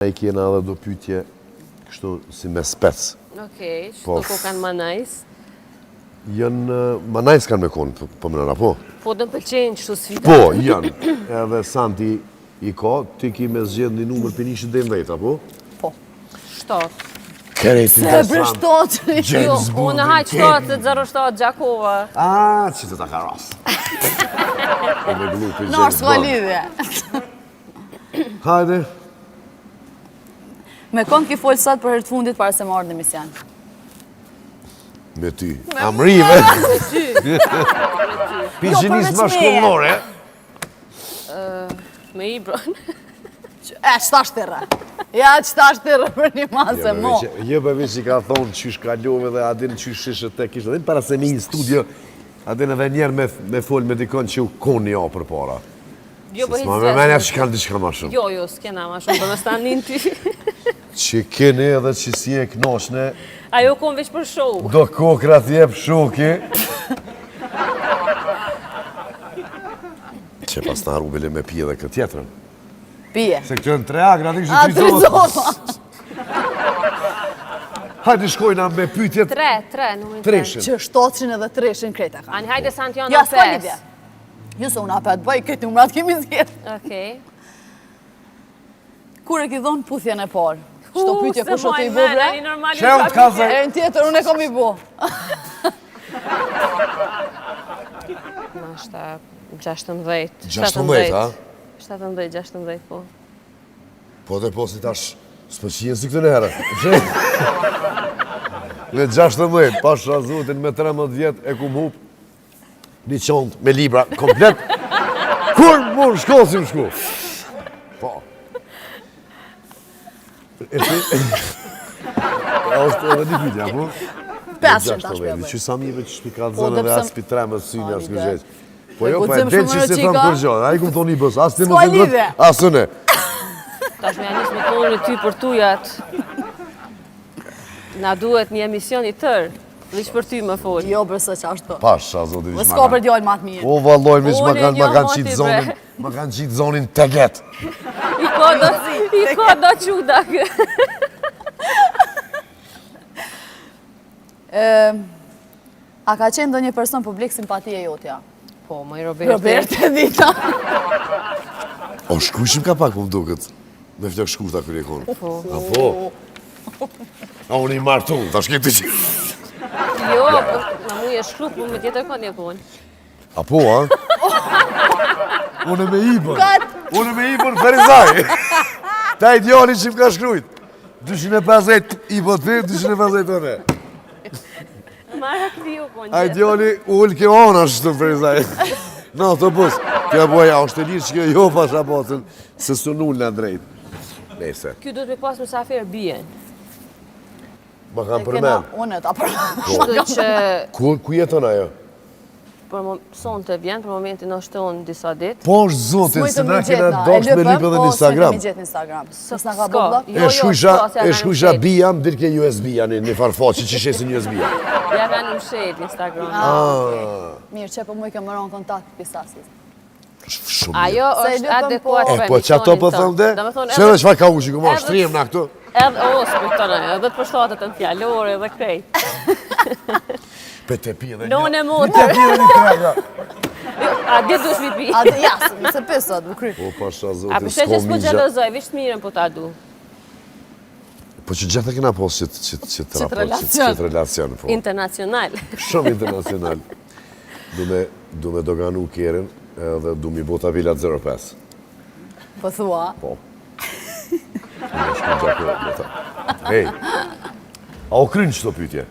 E kena edhe do pyetje kështu si me spec. Okej, shto ko kanë ma nice. Janë ma nice kanë me konë, po më nëra, po? Po të pëlqenjë qështu sfida. Po, janë. Edhe Santi i ka, ti ki me zgjedh një numër për nishit dhe mdhejta, po? Po. Shtot. Kerejt interesant. Jo, unë hajt 707 Gjakova. Që të ta ka ras. Nërë, s'ka lidhje. Hajde. Me konë ki folë sot për herë të fundit para se më ardhë në emision? Me ty. Amrive. Me ty. Pigjinis ma shkollore. Me Ibron. Qëta shtërë. Ja, qëta shtërë për një masë mo. Jëbe veç i ka thonë qysh kalove dhe adin qysh shishët te kishtë. Adin para se mi në studio, adin edhe njerë me folë me dikon që u konë një për para. Jo, po Ma me menja që kanë diçka ma shumë. Jo, s'kena ma shumë, për me stanin ty. Që kene edhe që si e knoshne. Ajo konë veç për show. Do kokra t'jep shoki. Që pas në arubile me pije dhe këtë tjetërën. Pije. Se këtë në 3 agra, në A, 3 zona. Hajde shkojna me pytjet. 3, numërin 3. Treshin. Që 700 edhe 300 kreta ka. Ani, hajde Santiana 5. Ja, s'ka lidhje. Jo, se unë apet bëj, këtë numrat kemi zgjedh. Okej. Kur e ki dhonë puthjen e parë? Shto pytje ku shto të i bo, bre? Qeun t'kaze. E në tjetër, unë e kom i bo. Nashta 16. 16, ha? 17, po. Po dhe po si tash, s'pë qien si këtë në herë. Me 16, pasha zotin me 13 vjet e kum hup një qontë me libra komplet. Kur mund shkosim shku? Po. A është edhe një pytja, po? 500 tash me Që sa mive që shpi ka Po, zënë dhe dhe as pi 13 syni as ide. kërgjeq. Po jo, Po, pa e cëmë den shumë që se qika. thëmë kërgjoh, a i kumë thoni bës, as ti më S'ka thëmë lidhje. asë ne. Tash me janis me tonë ty për tujat. Na duhet një emision i tërë. Dhe që për ty më folë. Jo, bërse që ashtu. Pasha, zoti Më vishë s'ka për djallë matë mirë. O, valloj, vishë ma Unë e kanë njoh qitë moti, zonin, bre. ma kanë qitë zonin teget. I ko do quda kë. A ka qenë do një person publik simpatie jotja? Po, më i Robert. Robert e dita. O, shkryshim ka pak, më duket. Me flok shkurta kërë e konë. Po. A po? A unë i martu, ta shketi që... Jo, në mu e shkru, po me tjetër kënë e konë. A po, a? Unë me ibën. Unë me ibën Ferizaj. Ta ideali që më ka shkrujt. 250 i botë, 250 të ne. Mara këti ju konë A ideali ullë ke ona shtu Ferizaj. No, të bus. Kjo boja, është e lirë që kjo jo pasha potën, se së nullë në drejtë. Nese. Kjo do të me pas mësafer bjen. Ma kam përmen. Unë ta përmen. Kështu që Ku jeton ajo? son të vjen, për momentin është tonë disa ditë. Po është zotin, se na kena doks me lipë edhe në Instagram. S'mojtë në Instagram. S'na ka S'ka. bëllë? E shkujsha bija, më dirke USB-ja, një farfaqë që shesin USB-ja. Ja ka në mshet Instagram. Mirë, që po mu i ke mëron kontakt pisasis. Shumë mirë. Ajo Se është lupën adekuat po. për Po që ato po thëmë dhe? Që edhe që fa ka u që ku ma shtrim në këtu? Edhe s'pëjton ajo, edhe të përshtatët në fjallore dhe krejt. Pe te pi edhe një... Lone e Pe motër. te pi edhe një kraga. A ditë dush mi pi. A dhe jasë, nëse pësot, më kry. Po pasha A zotin, përshë që s'ko s'po migja. gjelozoj, vishë të mirën po ta du. Po që gjitha kena posë që relacion. relacion. Po. Internacional. Shumë internacional. Du me doganu kjerën edhe du mi bota Villat 05. Po thua. Po. Në shku gjako, me ta. Hej, a o krynë që të pytje?